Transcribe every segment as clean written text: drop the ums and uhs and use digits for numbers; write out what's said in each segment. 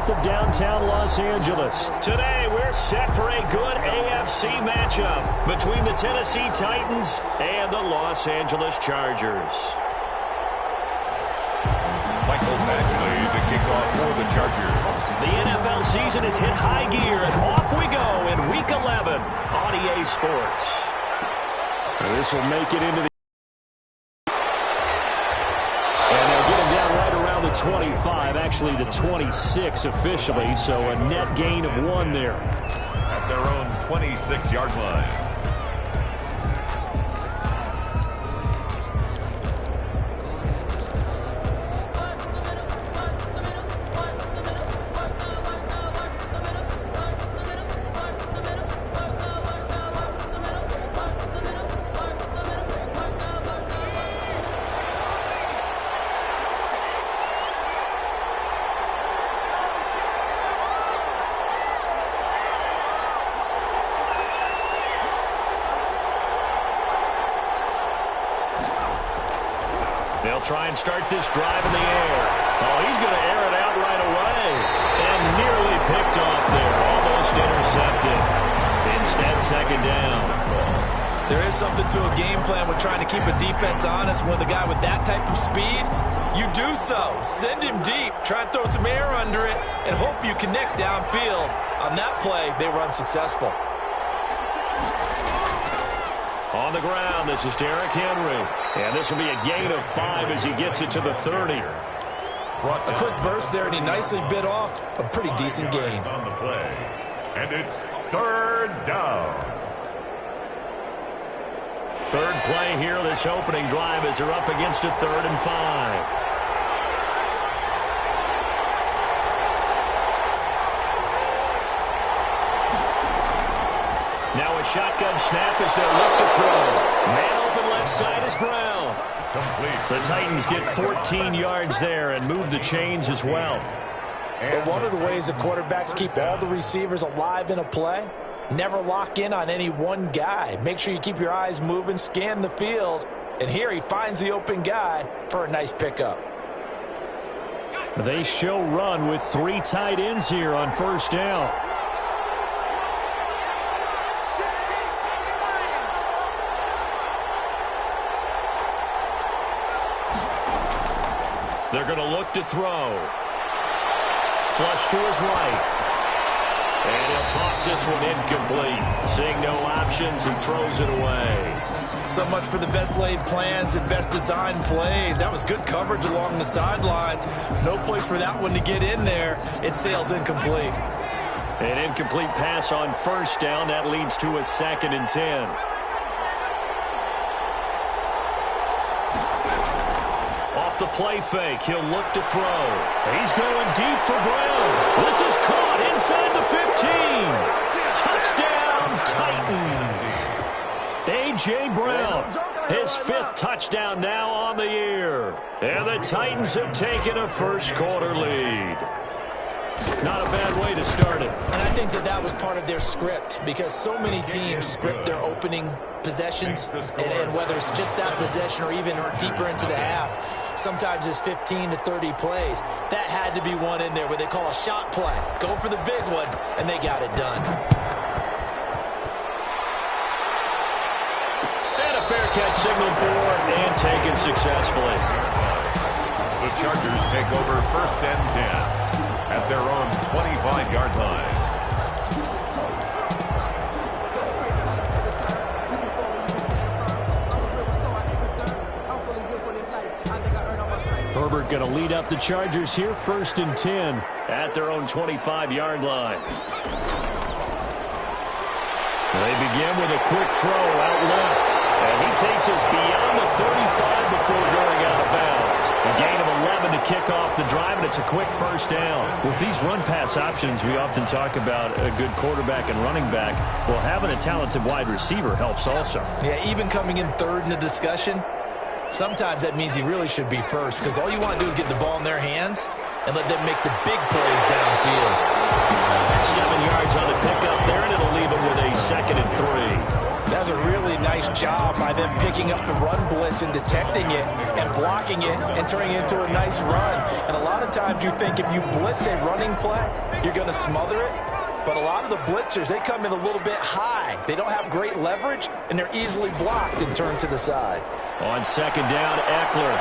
south of downtown Los Angeles. Today, we're set for a good AFC matchup between the Tennessee Titans and the Los Angeles Chargers. Michael Badgley to kick off for the Chargers. The NFL season has hit high gear, and off we go in Week 11 on EA Sports. This will make it into the... And they'll get him down right around the 25, actually the 26 officially, so a net gain of 1 there. At their own 26-yard line. They'll try and start this drive in the air. Oh, he's going to air it out right away. And nearly picked off there. Almost intercepted. Instead, second down. There is something to a game plan with trying to keep a defense honest. With a guy with that type of speed, you do so. Send him deep. Try and throw some air under it and hope you connect downfield. On that play, they were unsuccessful. On the ground, this is Derrick Henry. And this will be a gain of 5 as he gets it to the 30. A quick burst there, and he nicely bit off a pretty decent gain. On the play. And it's third down. Third play here, this opening drive as they're up against a 3rd and 5. Now a shotgun snap as they'll look to throw. Man open left side is Brown. Complete. The Titans get 14 yards there and move the chains as well. But one of the ways the quarterbacks keep all the receivers alive in a play, never lock in on any one guy. Make sure you keep your eyes moving, scan the field. And here he finds the open guy for a nice pickup. They show run with 3 tight ends here on first down. They're going to look to throw. Flush to his right. And he'll toss this one incomplete. Seeing no options and throws it away. So much for the best laid plans and best designed plays. That was good coverage along the sidelines. No place for that one to get in there. It sails incomplete. An incomplete pass on first down. That leads to a 2nd and 10. The play fake. He'll look to throw. He's going deep for Brown. This is caught inside the 15. Touchdown, Titans. A.J. Brown, his 5th touchdown now on the year. And the Titans have taken a first-quarter lead. Not a bad way to start it. And I think that was part of their script, because so many teams script their opening possessions, and whether it's just that possession or even deeper into the half, sometimes it's 15 to 30 plays. That had to be one in there where they call a shot play. Go for the big one, and they got it done. And a fair catch signaled for and taken successfully. The Chargers take over 1st and 10 at their own 25-yard line. Herbert going to lead up the Chargers here, 1st and 10. At their own 25-yard line. They begin with a quick throw out left. And he takes us beyond the 35 before going out of bounds. A gain of 11 to kick off the drive, and it's a quick first down. With these run-pass options, we often talk about a good quarterback and running back. Well, having a talented wide receiver helps also. Yeah, even coming in 3rd in the discussion, sometimes that means he really should be first, because all you want to do is get the ball in their hands and let them make the big plays downfield. 7 yards on the pickup there, and it'll leave them with a 2nd and 3. That does a really nice job by them picking up the run blitz and detecting it and blocking it and turning it into a nice run. And a lot of times you think if you blitz a running play, you're going to smother it. But a lot of the blitzers, they come in a little bit high. They don't have great leverage, and they're easily blocked and turned to the side. On second down, Eckler.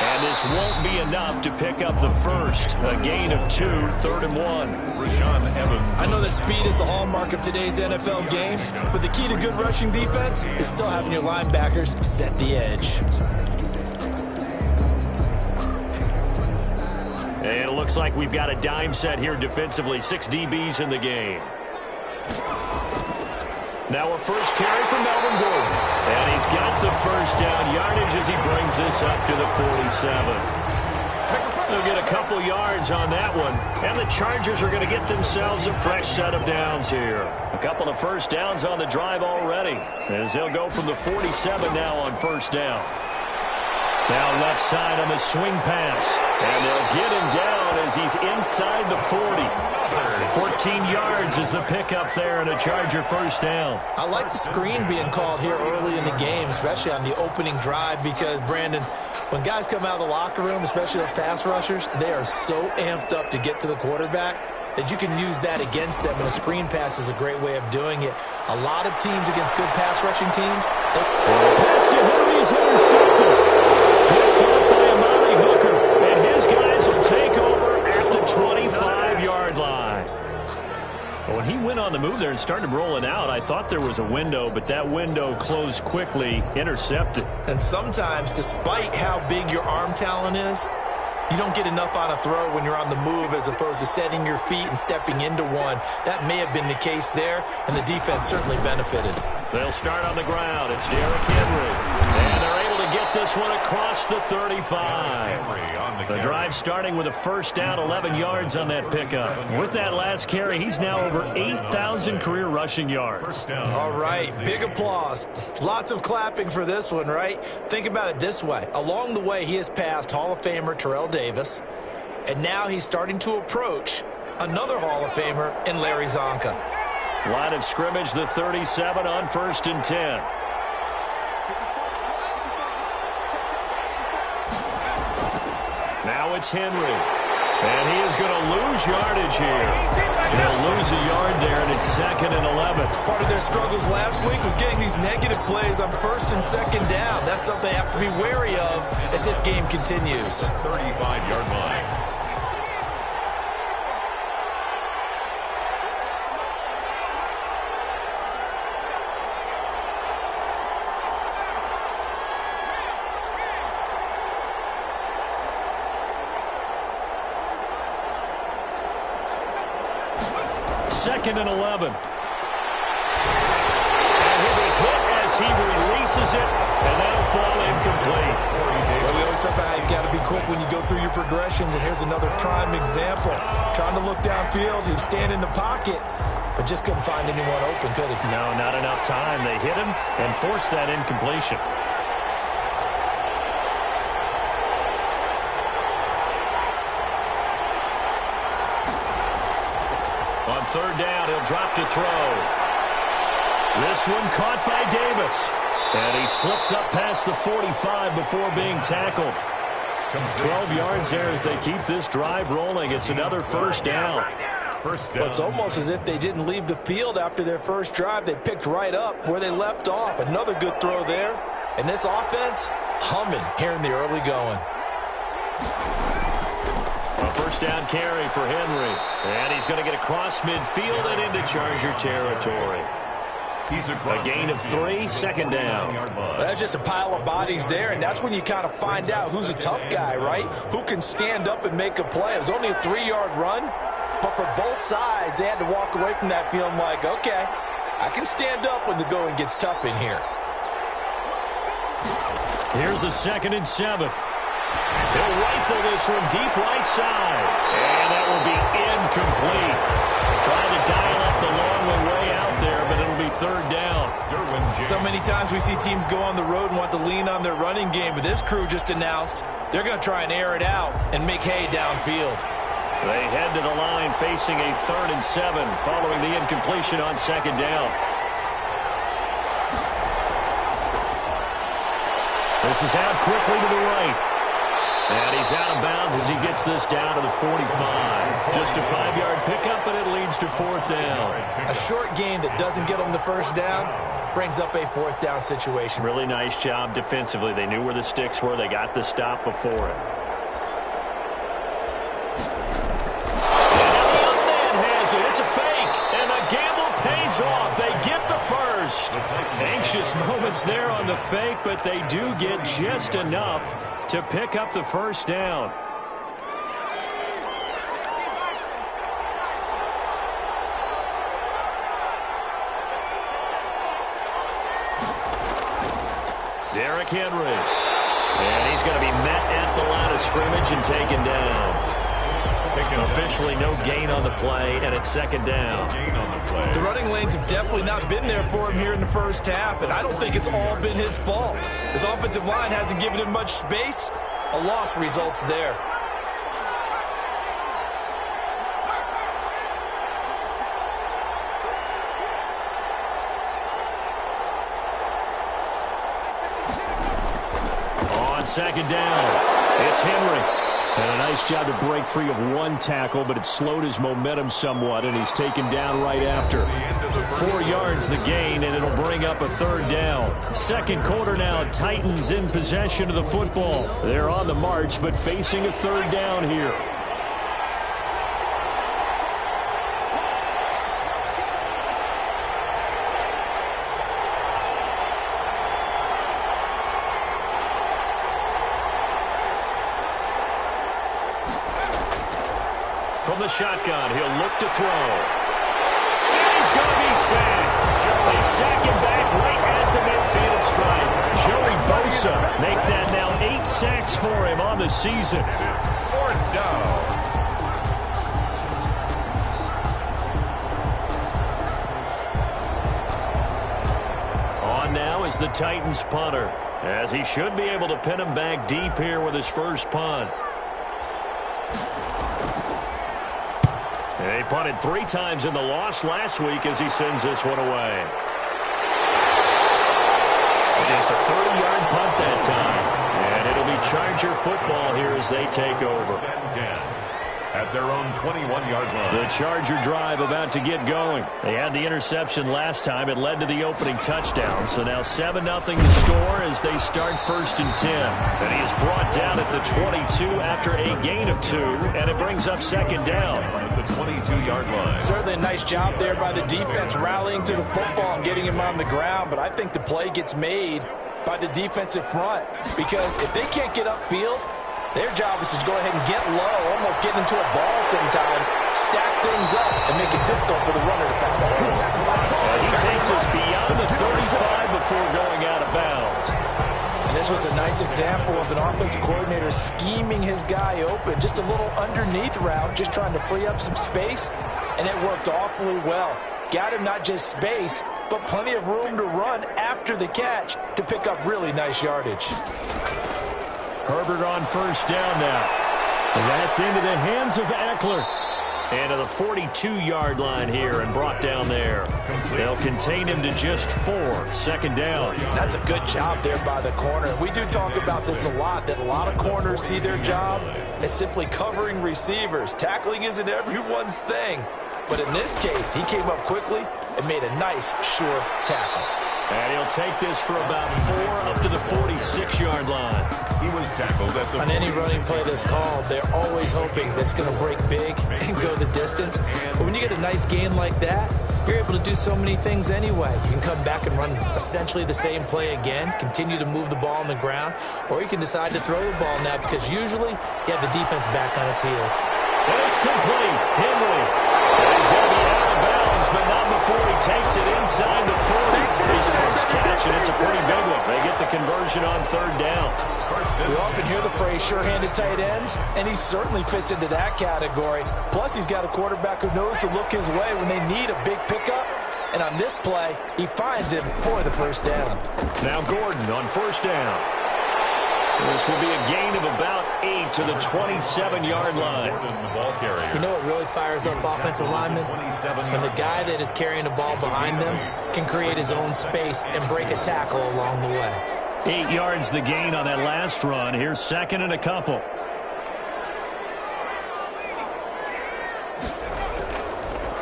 And this won't be enough to pick up the first. A gain of 2, 3rd and 1. Rashaan Evans. I know that speed is the hallmark of today's NFL game, but the key to good rushing defense is still having your linebackers set the edge. And it looks like we've got a dime set here defensively. 6 DBs in the game. Now a first carry from Melvin Gordon. And he's got the first down yardage as he brings this up to the 47. They'll get a couple yards on that one. And the Chargers are going to get themselves a fresh set of downs here. A couple of first downs on the drive already, as they'll go from the 47 now on first down. Now left side on the swing pass. And they'll get him down as he's inside the 40. 14 yards is the pickup there and a Charger first down. I like the screen being called here early in the game, especially on the opening drive, because, Brandon, when guys come out of the locker room, especially those pass rushers, they are so amped up to get to the quarterback that you can use that against them, and a screen pass is a great way of doing it. A lot of teams against good pass rushing teams, pass to Henry is intercepted. Picked up by Amari Hooker, and his guys will take over at the 25-yard line. When he went on the move there and started rolling out, I thought there was a window, but that window closed quickly, intercepted. And sometimes, despite how big your arm talent is, you don't get enough on a throw when you're on the move as opposed to setting your feet and stepping into one. That may have been the case there, and the defense certainly benefited. They'll start on the ground. It's Derrick Henry. And they're able to get this one across the 35. The drive starting with a first down, 11 yards on that pickup. With that last carry, he's now over 8,000 career rushing yards. All right, big applause. Lots of clapping for this one, right? Think about it this way. Along the way, he has passed Hall of Famer Terrell Davis, and now he's starting to approach another Hall of Famer in Larry Zonka. Line of scrimmage, the 37 on 1st and 10. Now it's Henry. And he is going to lose yardage here. He'll lose a yard there, and it's 2nd and 11. Part of their struggles last week was getting these negative plays on 1st and 2nd down. That's something they have to be wary of as this game continues. 35-yard line. Second and 11. And he'll be hit as he releases it, and that'll fall incomplete. Well, we always talk about how you've got to be quick when you go through your progressions, and here's another prime example. Trying to look downfield, he was standing in the pocket, but just couldn't find anyone open, could he? No, not enough time. They hit him and forced that incompletion. On 3rd down, he'll drop to throw. This one caught by Davis. And he slips up past the 45 before being tackled. 12 yards there as they keep this drive rolling. It's another first down. Well, it's almost as if they didn't leave the field after their first drive. They picked right up where they left off. Another good throw there. And this offense humming here in the early going. A first down carry for Henry. And he's going to get across midfield and into Charger territory. A gain of 3, 2nd down. Well, that's just a pile of bodies there, and that's when you kind of find out who's a tough guy, right? Who can stand up and make a play. It was only a 3-yard run, but for both sides, they had to walk away from that feeling like, okay, I can stand up when the going gets tough in here. Here's a 2nd and 7. He'll rifle this one deep right side. And that will be incomplete. Trying to dial up the long one way out there, but it'll be 3rd down. So many times we see teams go on the road and want to lean on their running game, but this crew just announced they're going to try and air it out and make hay downfield. They head to the line facing a 3rd and 7 following the incompletion on 2nd down. This is out quickly to the right. And he's out of bounds as he gets this down to the 45. Just a 5-yard pickup, and it leads to 4th down. A short gain that doesn't get them the first down brings up a 4th down situation. Really nice job defensively. They knew where the sticks were. They got the stop before it. It's a fake, and the gamble pays off. They get the first. Anxious moments there on the fake, but they do get just enough to pick up the first down. Derrick Henry. And he's going to be met at the line of scrimmage and taken down. Officially no gain on the play, and it's 2nd down. The running lanes have definitely not been there for him here in the first half, and I don't think it's all been his fault. His offensive line hasn't given him much space. A loss results there. On 2nd down, it's Henry. And a nice job to break free of one tackle, but it slowed his momentum somewhat, and he's taken down right after. 4 yards the gain, and it'll bring up a 3rd down. Second quarter now, Titans in possession of the football. They're on the march, but facing a 3rd down here. From the shotgun, he'll look to throw. And he's going to be sacked. They sack him back right at the midfield stripe. Joey Bosa make that now 8 sacks for him on the season. 4th down. On now is the Titans punter, as he should be able to pin him back deep here with his first punt. They punted 3 times in the loss last week as he sends this one away. Just a 30-yard punt that time. And it'll be Charger football here as they take over. At their own 21-yard line. The Charger drive about to get going. They had the interception last time. It led to the opening touchdown. So now 7-0 to score as they start 1st and 10. And he is brought down at the 22 after a gain of 2. And it brings up 2nd down. At the 22-yard line. Certainly a nice job there by the defense rallying to the football and getting him on the ground. But I think the play gets made by the defensive front. Because if they can't get upfield, their job is to go ahead and get low, almost get into a ball sometimes, stack things up, and make it difficult for the runner to find a hole. He takes us beyond the 35 before going out of bounds. And this was a nice example of an offensive coordinator scheming his guy open. Just a little underneath route, just trying to free up some space, and it worked awfully well. Got him not just space, but plenty of room to run after the catch to pick up really nice yardage. Herbert on 1st down now. And that's into the hands of Eckler. And to the 42-yard line here and brought down there. They'll contain him to just 4. 2nd down. That's a good job there by the corner. We do talk about this a lot, that a lot of corners see their job as simply covering receivers. Tackling isn't everyone's thing. But in this case, he came up quickly and made a nice, sure tackle. And he'll take this for about 4 up to the 46-yard line. He was tackled at the... On any running play that's called, they're always hoping that it's going to break big and go the distance. But when you get a nice gain like that, you're able to do so many things anyway. You can come back and run essentially the same play again, continue to move the ball on the ground, or you can decide to throw the ball now because usually you have the defense back on its heels. And it's complete. Henry. And he's going to be out of bounds, but not before he takes it inside the 40. His first catch, and it's a pretty big one. They get the conversion on 3rd down. We often hear the phrase sure-handed tight ends, and he certainly fits into that category. Plus, he's got a quarterback who knows to look his way when they need a big pickup. And on this play, he finds him for the 1st down. Now Gordon on 1st down. This will be a gain of about 8 to the 27-yard line. You know what really fires up offensive linemen? When the guy that is carrying the ball behind them can create his own space and break a tackle along the way. 8 yards the gain on that last run. Here's second and a couple.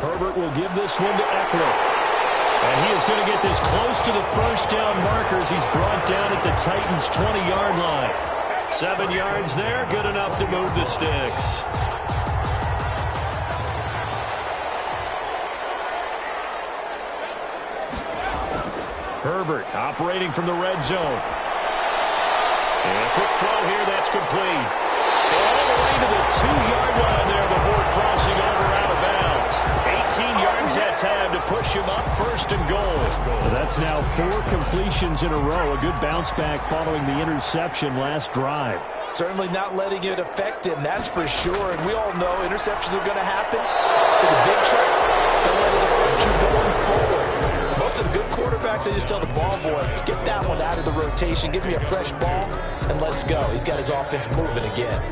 Herbert will give this one to Eckler. And he is going to get this close to the first down markers. He's brought down at the Titans' 20-yard line. 7 yards there, good enough to move the sticks. Herbert operating from the red zone. And a quick throw here, that's complete. All the way to the 2-yard line there before crossing over out of bounds. 18 yards that time to push him up, first and goal. Well, that's now 4 completions in a row. A good bounce back following the interception last drive. Certainly not letting it affect him, that's for sure. And we all know interceptions are going to happen. So the big trick, don't let it affect you going forward. Most of the good quarterbacks, they just tell the ball boy, get that one out of the rotation, give me a fresh ball, and let's go. He's got his offense moving again.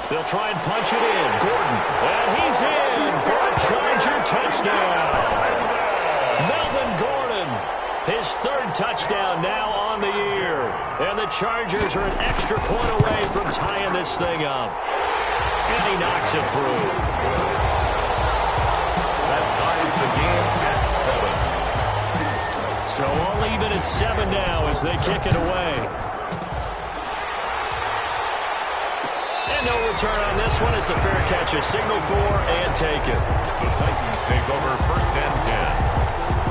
They'll try and punch it in. Gordon, and he's in for a Charger touchdown. Melvin Gordon, his 3rd touchdown now on the year. And the Chargers are an extra point away from tying this thing up. And he knocks it through. That ties the game at 7. So all even at 7 now as they kick it away. No return on this one as the fair catch is signaled for and taken. The Titans take over first and 10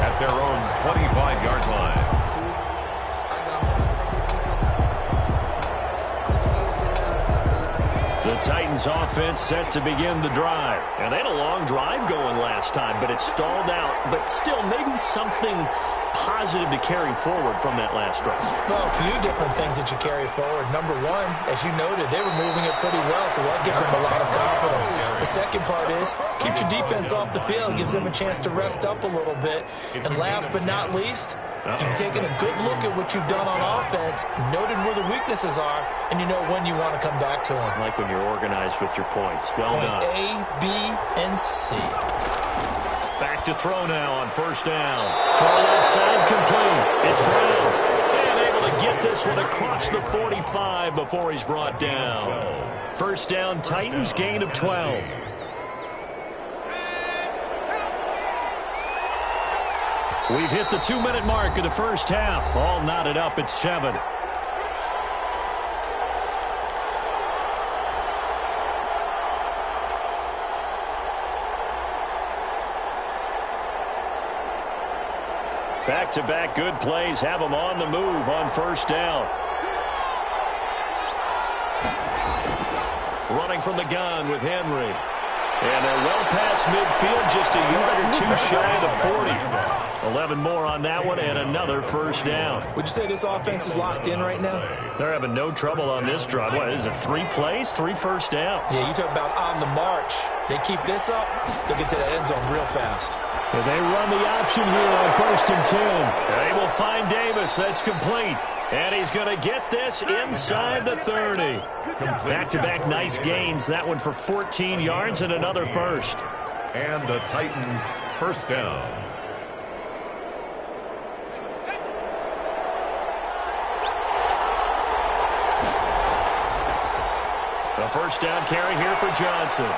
at their own 25-yard line. The Titans offense set to begin the drive. And they had a long drive going last time, but it stalled out. But still, maybe something positive to carry forward from that last drive. Well, a few different things that you carry forward. Number one, as you noted, they were moving it pretty well, so that gives them a lot of confidence. The second part is, keep your defense off the field, gives them a chance to rest up a little bit. And last but not least, you've taken a good look at what you've done on offense, noted where the weaknesses are, and you know when you want to come back to them. Like when you're organized with your points. Well done. A, B, and C. Back to throw now on first down. Throw left side complete. It's Brown. And able to get this one across the 45 before he's brought down. First down, Titans, gain of 12. We've hit the 2-minute mark of the first half. All knotted up at 7. Back-to-back good plays have them on the move on first down. Running from the gun with Henry. And they're well past midfield, just a yard or 2 shy of the 40. 11 more on that one and another first down. Would you say this offense is locked in right now? They're having no trouble on this drive. What is it, 3 plays, 3 first downs? Yeah, you talk about on the march. They keep this up, they'll get to the end zone real fast. And they run the option here on first and 10. They will find Davis. That's complete. And he's going to get this inside the 30. Back-to-back nice gains. That one for 14 yards and another first. And the Titans first down. The first down carry here for Johnson.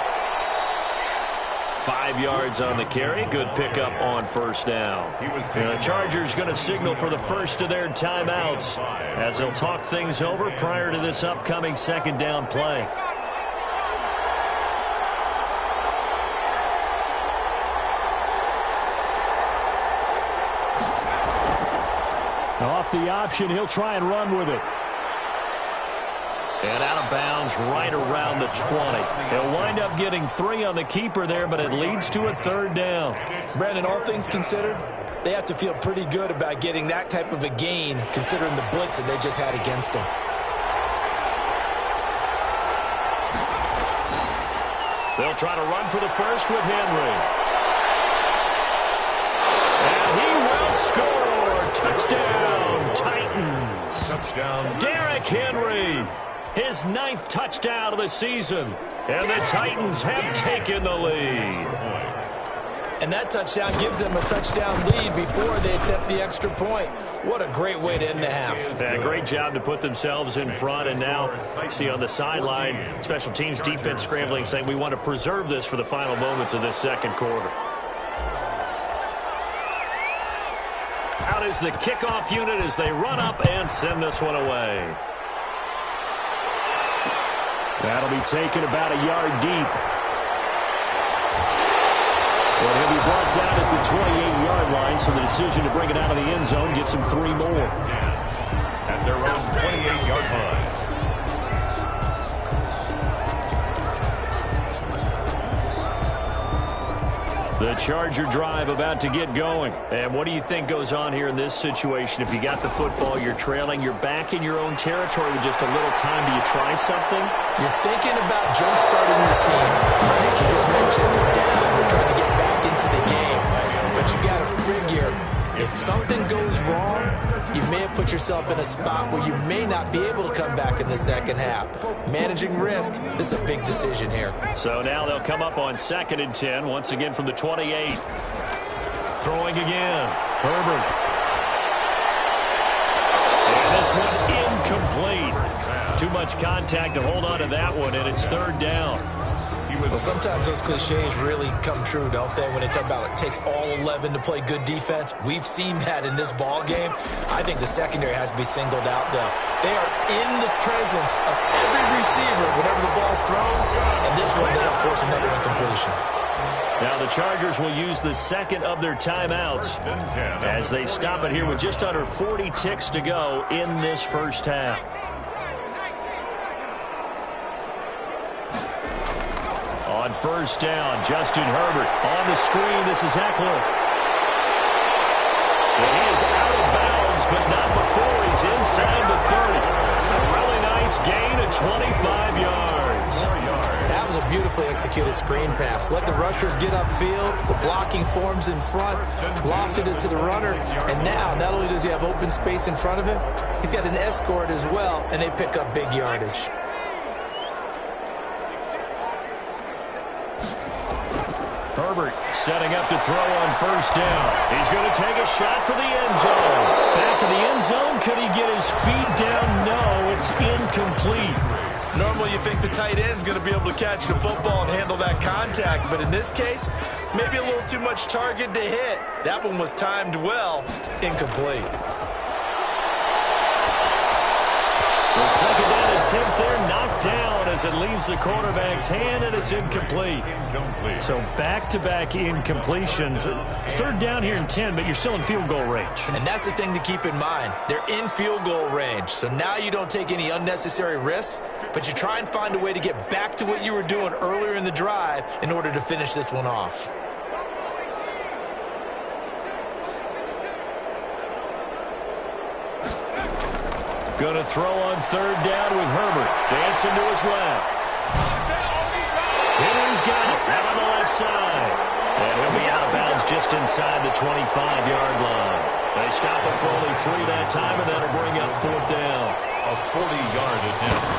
5 yards on the carry. Good pickup on first down. The Chargers going to signal for the first of their timeouts as they'll talk things over prior to this upcoming second down play. Off the option, he'll try and run with it. And out of bounds right around the 20. He'll wind up getting 3 on the keeper there, but it leads to a third down. Brandon, all things considered, they have to feel pretty good about getting that type of a gain, considering the blitz that they just had against them. They'll try to run for the first with Henry. And he will score. Touchdown, Titans. touchdown. Derrick Henry, his 9th touchdown of the season. And the Titans have taken the lead. And that touchdown gives them a touchdown lead before they attempt the extra point. What a great way to end the half. Yeah, great job to put themselves in front. And now, see on the sideline, special teams defense scrambling, saying we want to preserve this for the final moments of this second quarter. Out is the kickoff unit as they run up and send this one away. That'll be taken about a yard deep. But he'll be brought down at the 28-yard line, so the decision to bring it out of the end zone gets him 3 more. At their own 28-yard line. The Charger drive about to get going. And what do you think goes on here in this situation? If you got the football, you're trailing, you're back in your own territory with just a little time. Do you try something? You're thinking about jump-starting your team. Right? You just mentioned they're down. They're trying to get back into the game. But you got to figure, if something goes wrong, you may have put yourself in a spot where you may not be able to come back in the second half. Managing risk, this is a big decision here. So now they'll come up on 2nd and 10, once again from the 28. Throwing again. Herbert. And this one incomplete. Too much contact to hold on to that one, and it's 3rd down. Well, sometimes those cliches really come true, don't they? When they talk about it takes all 11 to play good defense. We've seen that in this ball game. I think the secondary has to be singled out, though. They are in the presence of every receiver whenever the ball's thrown, and this one they'll force another incompletion. Now the Chargers will use the 2nd of their timeouts as they stop it here with just under 40 ticks to go in this first half. On 1st down, Justin Herbert on the screen. This is Eckler. And he is out of bounds, but not before he's inside the 30. A really nice gain of 25 yards. That was a beautifully executed screen pass. Let the rushers get upfield. The blocking forms in front. Lofted it to the runner. And now, not only does he have open space in front of him, he's got an escort as well, and they pick up big yardage. Herbert setting up to throw on 1st down. He's going to take a shot for the end zone. Back of the end zone. Could he get his feet down? No, it's incomplete. Normally you think the tight end's going to be able to catch the football and handle that contact, but in this case, maybe a little too much target to hit. That one was timed well. Incomplete. The 2nd down attempt there knocked down as it leaves the quarterback's hand, and it's incomplete. So back-to-back incompletions. 3rd down here in 10, but you're still in field goal range. And that's the thing to keep in mind. They're in field goal range. So now you don't take any unnecessary risks, but you try and find a way to get back to what you were doing earlier in the drive in order to finish this one off. Going to throw on 3rd down with Herbert. Dancing to his left. Henry's got it. Out on the left side. And he'll be out of bounds just inside the 25-yard line. They stop him for only 3 that time, and that'll bring up 4th down. A 40-yard attempt.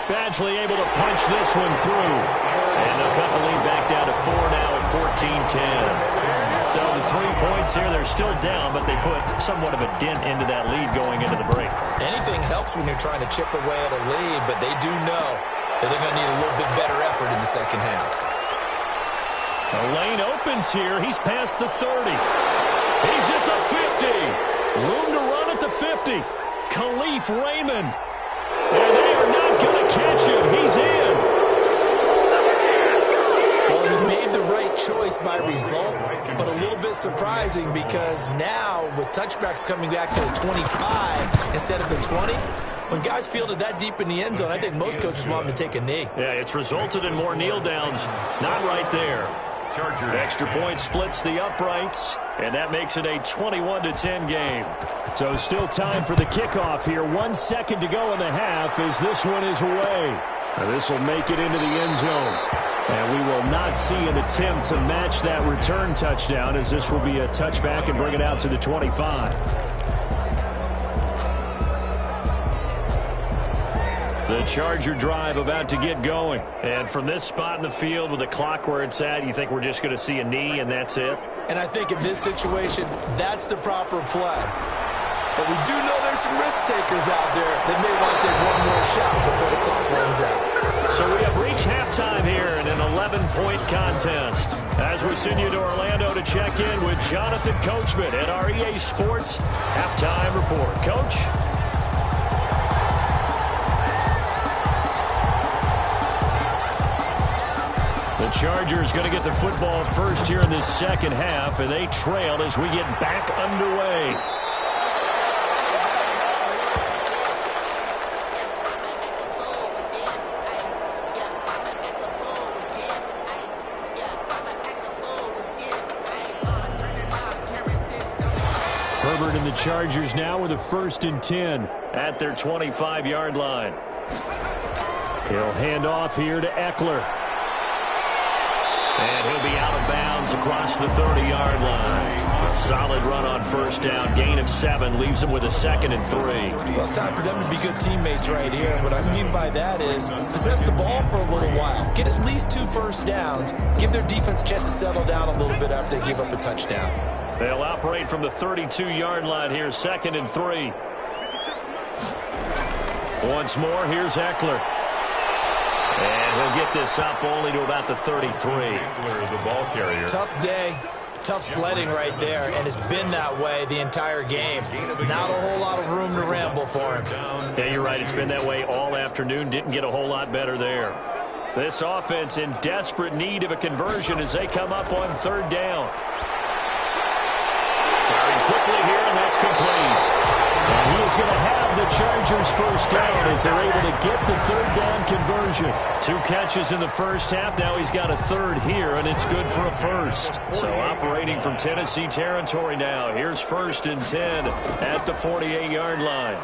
Badgley able to punch this one through. And they'll cut the lead back down to 4 now at 14-10. So the 3 points here, they're still down, but they put somewhat of a dent into that lead going into the break. Anything helps when you're trying to chip away at a lead, but they do know that they're going to need a little bit better effort in the second half. The lane opens here. He's past the 30. He's at the 50. Room to run at the 50. Khalif Raymond. And they are not going to catch him. He's in. Well, he made the right choice by result, but a little bit surprising because now with touchbacks coming back to the 25 instead of the 20, when guys fielded that deep in the end zone, I think most coaches want them to take a knee. Yeah, it's resulted in more kneel downs. Not right there. Chargers. Extra point splits the uprights, and that makes it a 21-10 game. So still time for the kickoff here. 1 second to go in the half as this one is away. This will make it into the end zone. And we will not see an attempt to match that return touchdown as this will be a touchback and bring it out to the 25. The Charger drive about to get going. And from this spot in the field with the clock where it's at, you think we're just going to see a knee and that's it? And I think in this situation, that's the proper play. But we do know there's some risk takers out there that may want to take one more shot before the clock runs out. So we have reached halftime here in an 11-point contest. As we send you to Orlando to check in with Jonathan Coachman at our EA Sports Halftime Report. Coach? The Chargers going to get the football first here in this second half, and they trail as we get back underway. Herbert and the Chargers now with a 1st and 10 at their 25-yard line. He'll hand off here to Eckler. And he'll be out of bounds across the 30-yard line. A solid run on 1st down. Gain of 7 leaves them with a 2nd and 3. Well, it's time for them to be good teammates right here. And what I mean by that is possess the ball for a little while. Get at least 2 first downs. Give their defense a chance to settle down a little bit after they give up a touchdown. They'll operate from the 32-yard line here, 2nd and 3. Once more, here's Eckler. And he'll get this up only to about the 33. The ball carrier. Tough day, tough sledding right there, and it's been that way the entire game. Not a whole lot of room to ramble for him. Yeah, you're right. It's been that way all afternoon. Didn't get a whole lot better there. This offense in desperate need of a conversion as they come up on 3rd down. Firing quickly here, and that's complete. And he is going to have the Chargers 1st down as they're able to get the 3rd down conversion. 2 catches in the first half. Now he's got a 3rd here, and it's good for a 1st. So operating from Tennessee territory now. Here's 1st and 10 at the 48-yard line.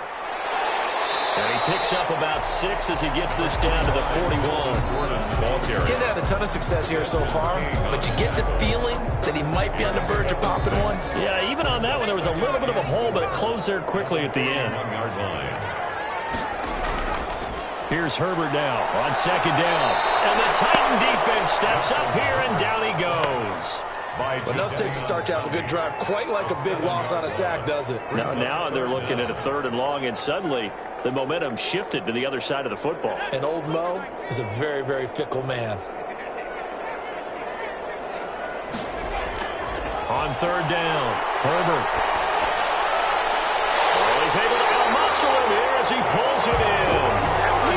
And he picks up about 6 as he gets this down to the 41. He's had a ton of success here so far, but you get the feeling that he might be on the verge of popping one. Yeah, even on that one, there was a little bit of a hole, but it closed there quickly at the end. Here's Herbert now on 2nd down. And the Titan defense steps up here, and down he goes. But nothing takes a start to have a good drive, quite like a big loss on a sack, does it? Now they're looking at a 3rd and long, and suddenly the momentum shifted to the other side of the football. And old Mo is a very, very fickle man. On 3rd down, Herbert. Oh, he's able to out-muscle him here as he pulls it in.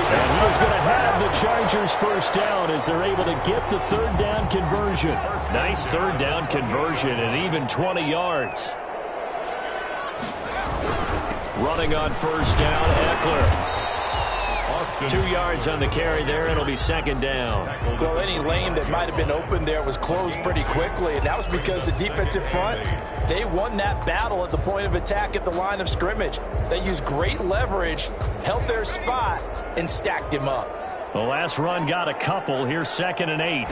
And he is going to have the Chargers 1st down as they're able to get the 3rd down conversion. Nice 3rd down conversion and even 20 yards. Running on 1st down, Eckler. 2 yards on the carry there. It'll be 2nd down. Well, any lane that might have been open there was closed pretty quickly, and that was because the defensive front, they won that battle at the point of attack at the line of scrimmage. They used great leverage, held their spot, and stacked him up. The last run got a couple. Here's 2nd and 8.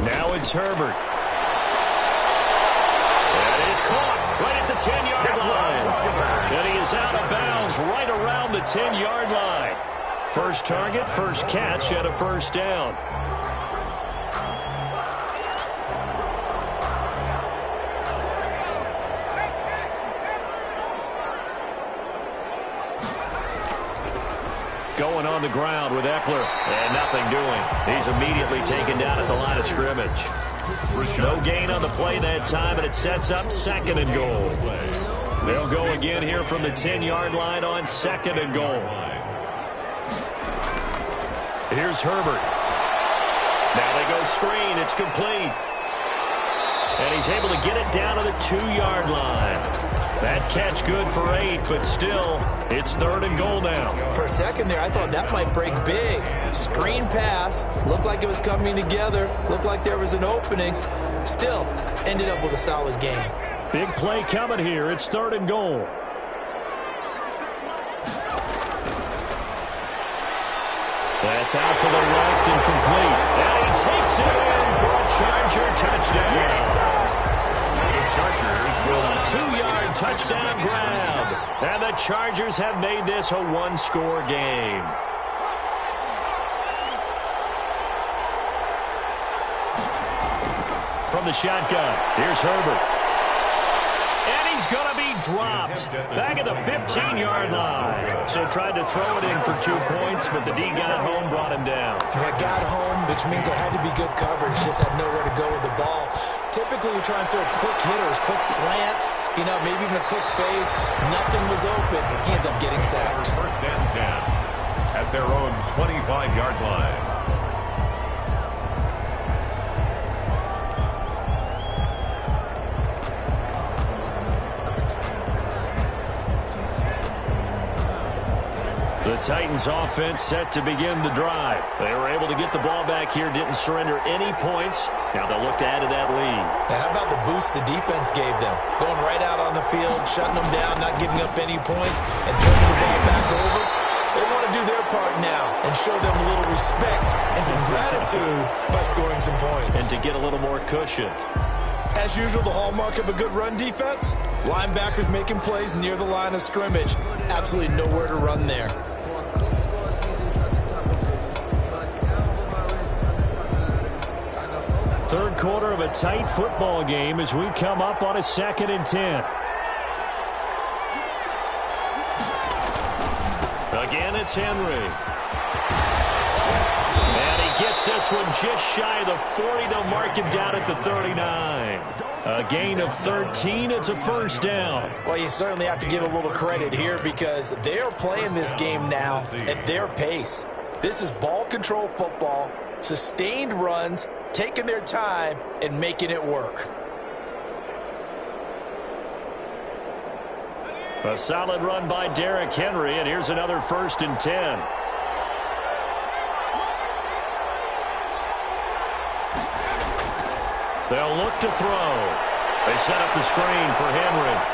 Now it's Herbert. That is caught right at the 10-yard line. And he is out of bounds right around the 10-yard line. First target, first catch, and a 1st down. Going on the ground with Eckler. And nothing doing. He's immediately taken down at the line of scrimmage. No gain on the play that time, and it sets up 2nd and goal. They'll go again here from the 10-yard line on 2nd and goal. Here's Herbert. Now they go screen. It's complete. And he's able to get it down to the 2-yard line. That catch good for 8, but still, it's 3rd and goal now. For a second there, I thought that might break big. Screen pass. Looked like it was coming together. Looked like there was an opening. Still, ended up with a solid game. Big play coming here. It's 3rd and goal. That's out to the left and complete. And he takes it in for a Charger touchdown. The Chargers will 2-yard touchdown grab. And the Chargers have made this a one-score game. From the shotgun, here's Herbert. And he's going to be dropped back at the 15-yard line. So tried to throw it in for 2 points, but the D got home, brought him down. Yeah, got home, which means there had to be good coverage. Just had nowhere to go with the ball. Typically, you try and throw quick hitters, quick slants, maybe even a quick fade. Nothing was open. He ends up getting sacked. First and 10 at their own 25-yard line. The Titans offense set to begin the drive. They were able to get the ball back here, didn't surrender any points. Now they'll look to add to that lead. Now, how about the boost the defense gave them? Going right out on the field, shutting them down, not giving up any points, and turning the ball back over. They want to do their part now and show them a little respect and some gratitude by scoring some points. And to get a little more cushion. As usual, the hallmark of a good run defense, linebackers making plays near the line of scrimmage. Absolutely nowhere to run there. Third quarter of a tight football game as we come up on a 2nd and 10. Again, it's Henry. And he gets this one just shy of the 40. They'll mark him down at the 39. A gain of 13. It's a first down. Well, you certainly have to give a little credit here because they're playing this game now at their pace. This is ball control football, sustained runs, taking their time and making it work. A solid run by Derrick Henry, and here's another 1st and 10. They'll look to throw. They set up the screen for Henry.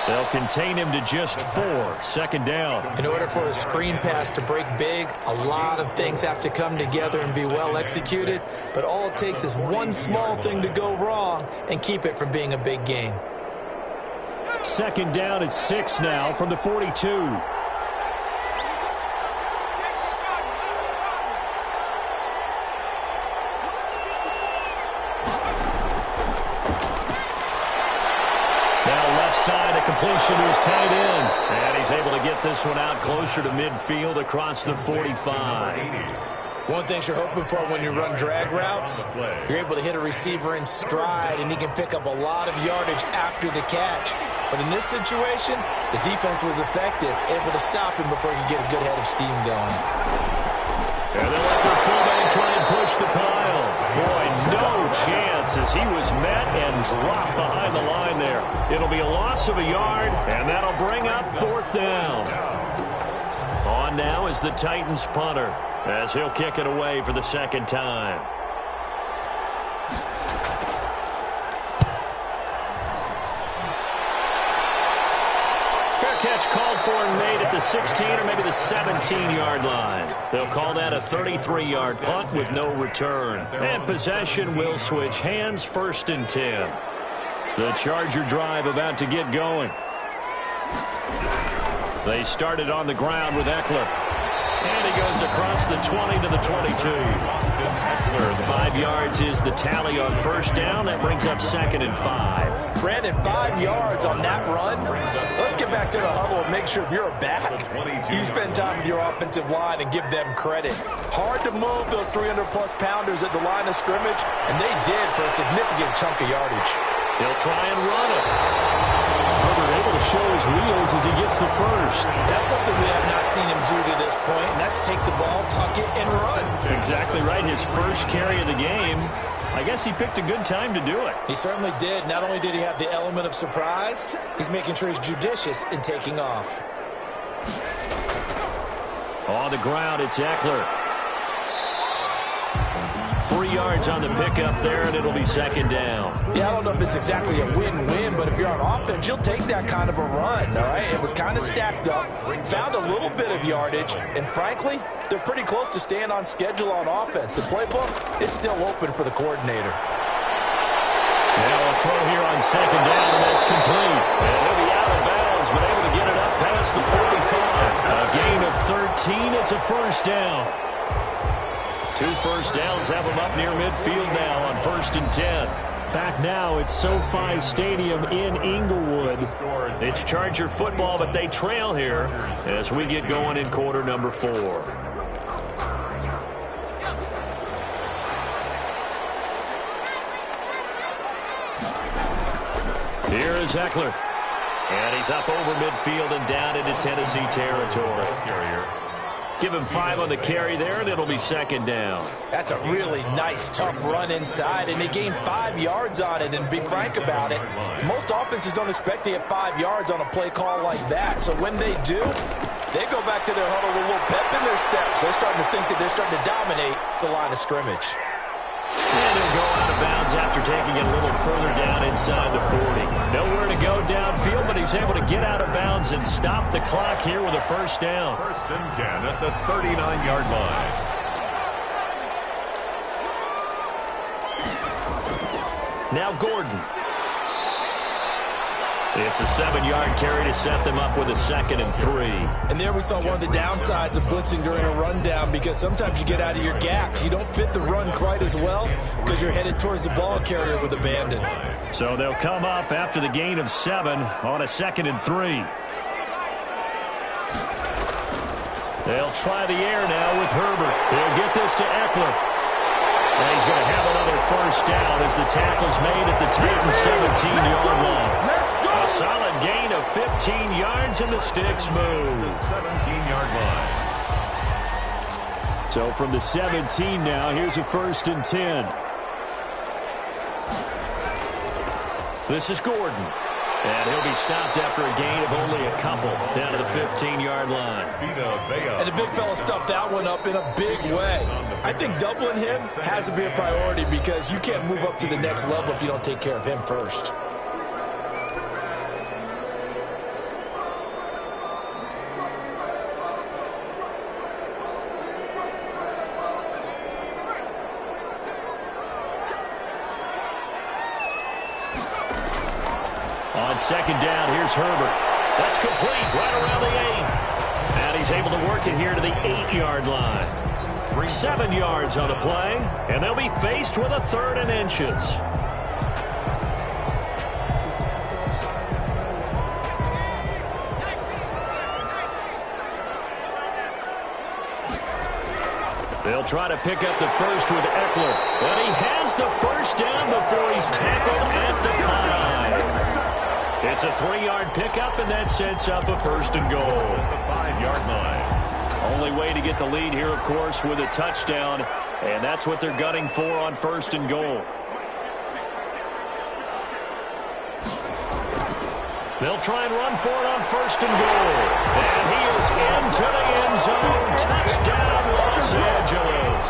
They'll contain him to just 4. 2nd down. In order for a screen pass to break big, a lot of things have to come together and be well executed. But all it takes is one small thing to go wrong and keep it from being a big game. 2nd down at 6 now from the 42. Side, a completion to his tight end. And he's able to get this one out closer to midfield across the 45. One thing you're hoping for when you run drag routes, you're able to hit a receiver in stride, and he can pick up a lot of yardage after the catch. But in this situation, the defense was effective, able to stop him before he could get a good head of steam going. And they'll let their fullback try and push the pile. Boy, no chance as he was met and dropped behind the line there. It'll be a loss of a yard, and that'll bring up 4th down. On now is the Titans punter as he'll kick it away for the 2nd time. Fair catch called for and made at the 16 or maybe the 17-yard line. They'll call that a 33-yard punt with no return. And possession will switch hands. 1st and 10. The Charger drive about to get going. They started on the ground with Eckler. And he goes across the 20 to the 22. 5 yards is the tally on 1st down. That brings up 2nd and 5. Brandon, 5 yards on that run. Let's get back to the huddle and make sure if you're a back, you spend time with your offensive line and give them credit. Hard to move those 300-plus pounders at the line of scrimmage, and they did for a significant chunk of yardage. He'll try and run it. Herbert able to show his wheels as he gets the first. That's something we have not seen him do to this point, and that's take the ball, tuck it, and run. Exactly right. His first carry of the game. I guess he picked a good time to do it. He certainly did. Not only did he have the element of surprise, he's making sure he's judicious in taking off. On the ground, it's Eckler. 3 yards on the pickup there, and it'll be 2nd down. Yeah, I don't know if it's exactly a win-win, but if you're on offense, you'll take that kind of a run, all right? It was kind of stacked up, found a little bit of yardage, and frankly, they're pretty close to staying on schedule on offense. The playbook is still open for the coordinator. Now a throw here on 2nd down, and that's complete. And he'll be out of bounds has been able to get it up past the 45. A gain of 13. It's a first down. 2 first downs have them up near midfield now on 1st and 10. Back now at SoFi Stadium in Inglewood. It's Charger football, but they trail here as we get going in quarter number 4. Here is Eckler. And he's up over midfield and down into Tennessee territory. Give him 5 on the carry there, and it'll be 2nd down. That's a really nice, tough run inside, and they gained 5 yards on it. And to be frank about it, most offenses don't expect to get 5 yards on a play call like that. So when they do, they go back to their huddle with a little pep in their steps. They're starting to think that they're starting to dominate the line of scrimmage. And he'll go out of bounds after taking it a little further down inside the 40. Nowhere to go downfield, but he's able to get out of bounds and stop the clock here with a first down. 1st and 10 at the 39-yard line. Now Gordon. It's a 7-yard carry to set them up with a 2nd and 3. And there we saw one of the downsides of blitzing during a rundown, because sometimes you get out of your gaps. You don't fit the run quite as well because you're headed towards the ball carrier with abandon. So they'll come up after the gain of 7 on a 2nd and 3. They'll try the air now with Herbert. They'll get this to Eckler. And he's going to have another first down as the tackle's made at the Titans' 17-yard line. A solid gain of 15 yards, and the sticks move. The 17-yard line. So from the 17 now, here's a 1st and 10. This is Gordon. And he'll be stopped after a gain of only a couple down to the 15-yard line. And the big fella stuffed that one up in a big way. I think doubling him has to be a priority, because you can't move up to the next level if you don't take care of him first. On 2nd down, here's Herbert. That's complete right around the 8. And he's able to work it here to the 8-yard line. 7 yards on the play, and they'll be faced with a 3rd and inches. They'll try to pick up the first with Eckler. And he has the first down before he's tackled at the 5. It's a 3-yard pickup, and that sets up a 1st and goal. The 5-yard line. Only way to get the lead here, of course, with a touchdown, and that's what they're gunning for on 1st and goal. They'll try and run for it on 1st and goal. And he is into the end zone. Touchdown, Los Angeles.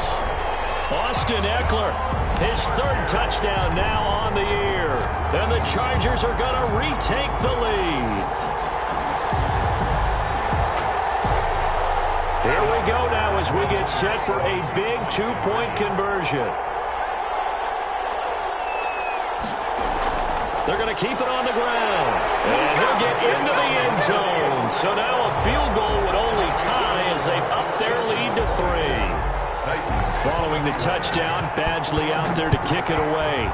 Austin Eckler, his 3rd touchdown now on the year. And the Chargers are going to retake the lead. Here we go now as we get set for a big 2-point conversion. They're going to keep it on the ground. And he'll get into the end zone. So now a field goal would only tie as they've upped their lead to 3. Following the touchdown, Badgley out there to kick it away.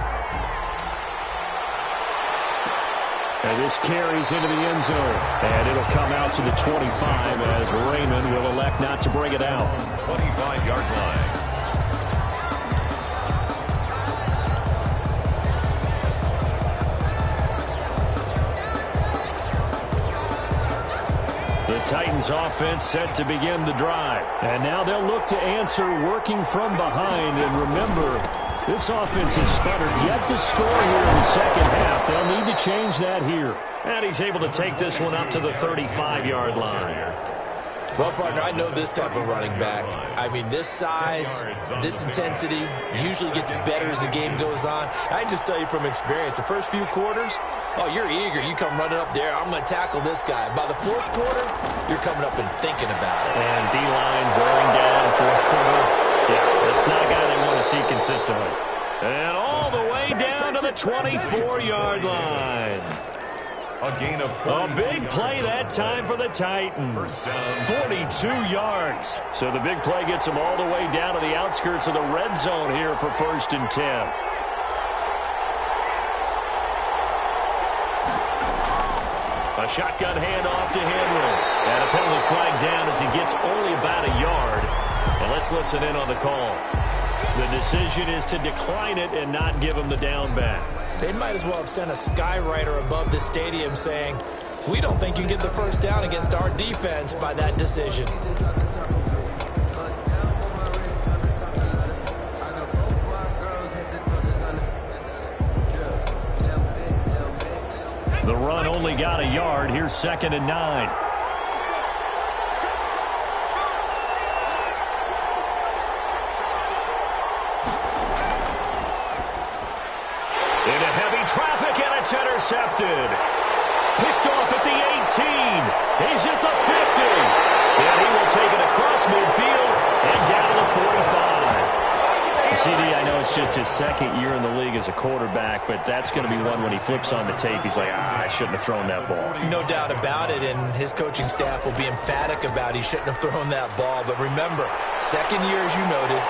And this carries into the end zone. And it'll come out to the 25 as Raymond will elect not to bring it out. 25-yard line. The Titans offense set to begin the drive. And now they'll look to answer working from behind. And remember, this offense has sputtered yet to score here in the second half. They'll need to change that here. And he's able to take this one up to the 35-yard line. Well, partner, I know this type of running back. I mean, this size, this intensity usually gets better as the game goes on. I can just tell you from experience, the first few quarters, oh, you're eager. You come running up there, I'm going to tackle this guy. By the 4th quarter, you're coming up and thinking about it. And D-line wearing down 4th quarter. Yeah, that's not a guy they want to see consistently. And all the way down to the 24-yard line. A gain of 42 A big play that time for the Titans. 42 yards. So the big play gets them all the way down to the outskirts of the red zone here for 1st and 10. A shotgun handoff to Henry. And a penalty flag down as he gets only about a yard. And let's listen in on the call. The decision is to decline it and not give him the down back. They might as well have sent a skywriter above the stadium saying, we don't think you can get the first down against our defense by that decision. The run only got a yard. Here's 2nd and 9. It's intercepted. Picked off at the 18. He's at the 50. And he will take it across midfield and down to the 45. CD, I know it's just his 2nd year in the league as a quarterback, but that's going to be one when he flips on the tape. He's like, I shouldn't have thrown that ball. No doubt about it, and his coaching staff will be emphatic about he shouldn't have thrown that ball. But remember, 2nd year, as you noted,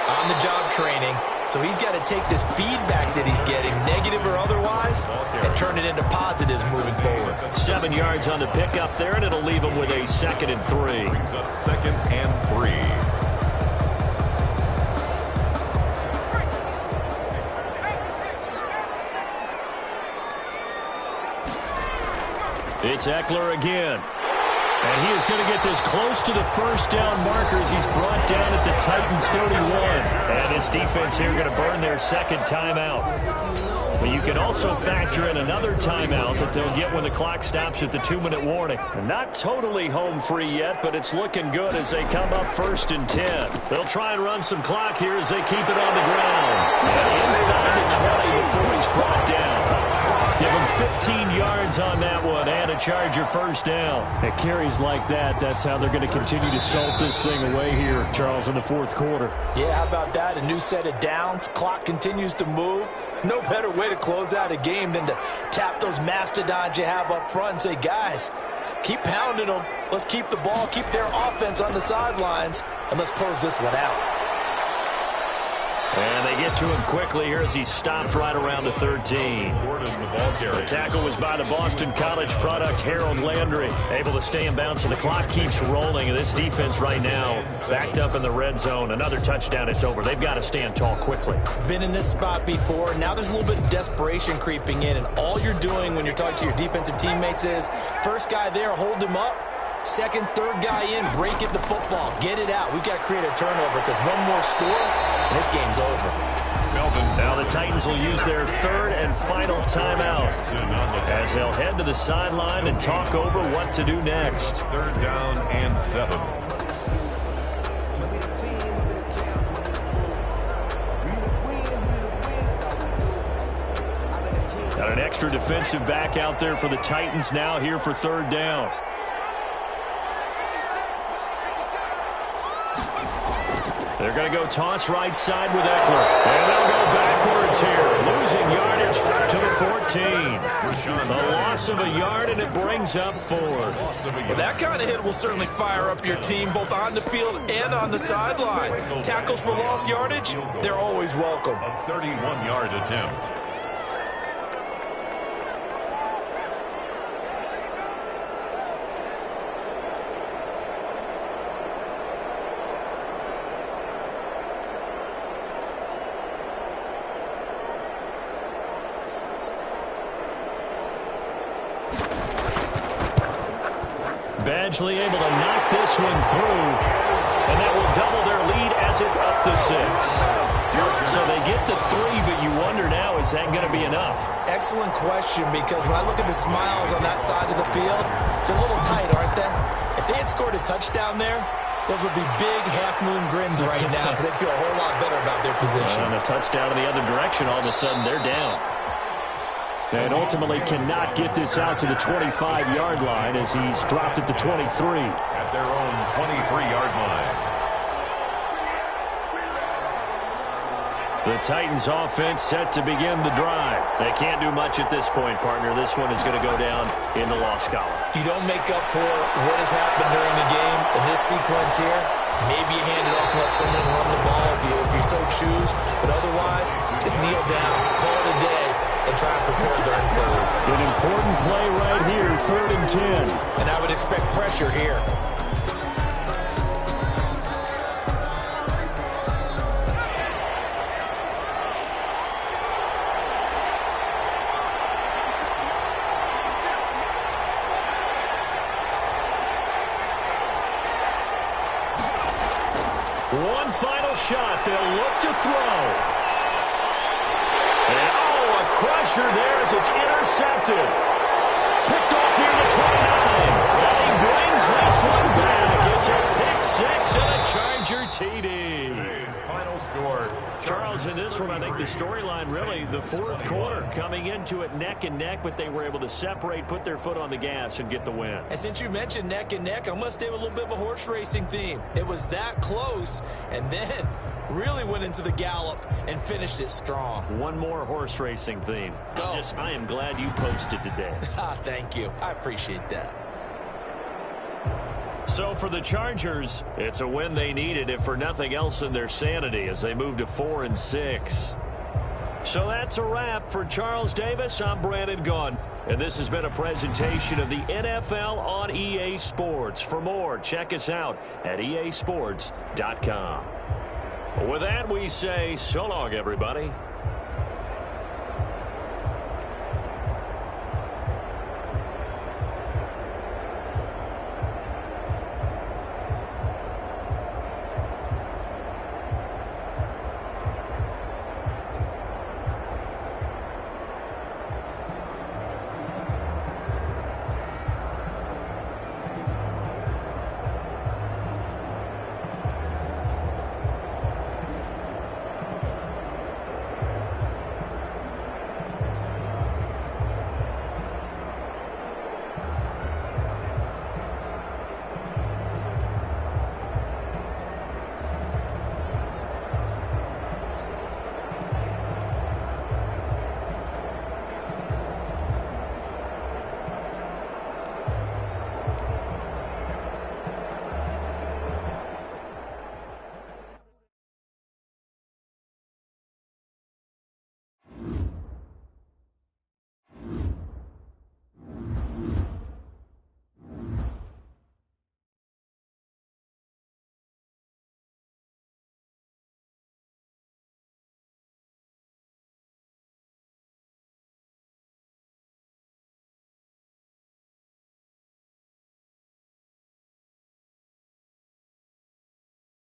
on-the-job training. So he's got to take this feedback that he's getting, negative or otherwise, and turn it into positives moving forward. 7 yards on the pickup there, and it'll leave him with a 2nd and 3. Brings up 2nd and 3. It's Eckler again. And he is going to get this close to the first down markers. He's brought down at the Titans 31. And this defense here going to burn their 2nd timeout. But you can also factor in another timeout that they'll get when the clock stops at the 2-minute warning. And not totally home free yet, but it's looking good as they come up 1st and 10. They'll try and run some clock here as they keep it on the ground. And inside the 20 before he's brought down. Give him 15 yards on that one and a Charger first down. At carries like that, that's how they're going to continue to salt this thing away here, Charles, in the 4th quarter. Yeah, how about that? A new set of downs. Clock continues to move. No better way to close out a game than to tap those mastodons you have up front and say, guys, keep pounding them. Let's keep the ball, keep their offense on the sidelines, and let's close this one out. And they get to him quickly here as he stopped right around the 13. The tackle was by the Boston College product, Harold Landry. Able to stay in bounds, so the clock keeps rolling. And this defense right now backed up in the red zone. Another touchdown, it's over. They've got to stand tall quickly. Been in this spot before. Now there's a little bit of desperation creeping in. And all you're doing when you're talking to your defensive teammates is, first guy there, hold him up. 2nd, 3rd guy in, break it the football. Get it out. We've got to create a turnover because one more score, and this game's over. Now the Titans will use their 3rd and final timeout as they'll head to the sideline and talk over what to do next. 3rd down and 7. Got an extra defensive back out there for the Titans now here for 3rd down. They're going to go toss right side with Eckler. And they'll go backwards here. Losing yardage to the 14. The loss of a yard, and it brings up 4th. Well, that kind of hit will certainly fire up your team, both on the field and on the sideline. Tackles for lost yardage, they're always welcome. A 31-yard attempt. Badgley able to knock this one through, and that will double their lead as it's up to 6. So they get the 3, but you wonder now, is that going to be enough? Excellent question, because when I look at the smiles on that side of the field, they're a little tight, aren't they? If they had scored a touchdown there, those would be big half-moon grins right now because they'd feel a whole lot better about their position. And a touchdown in the other direction, all of a sudden they're down. And ultimately cannot get this out to the 25-yard line as he's dropped at the 23. At their own 23-yard line. The Titans offense set to begin the drive. They can't do much at this point, partner. This one is going to go down in the loss column. You don't make up for what has happened during the game in this sequence here. Maybe you hand it off and let someone run the ball if you so choose. But otherwise, just kneel down, call it a day, and try and prepare going forward. An important play right here, 3rd and 10. And I would expect pressure here. One final shot. They'll look to throw. And, oh, a crusher there as it's intercepted. Picked off near the 29. And he brings this one back. It's a pick 6 and a Charger TD. Today's final score. Charles, in this one, I think the storyline really, the 4th quarter, coming into it neck and neck, but they were able to separate, put their foot on the gas, and get the win. And since you mentioned neck and neck, I'm going to stay with a little bit of a horse racing theme. It was that close, and then really went into the gallop and finished it strong. One more horse racing theme. Go. I am glad you posted today. Thank you. I appreciate that. So for the Chargers, it's a win they needed, if for nothing else in their sanity, as they move to 4-6. So that's a wrap. For Charles Davis, I'm Brandon Gaudin, and this has been a presentation of the NFL on EA Sports. For more, check us out at easports.com. With that, we say so long, everybody.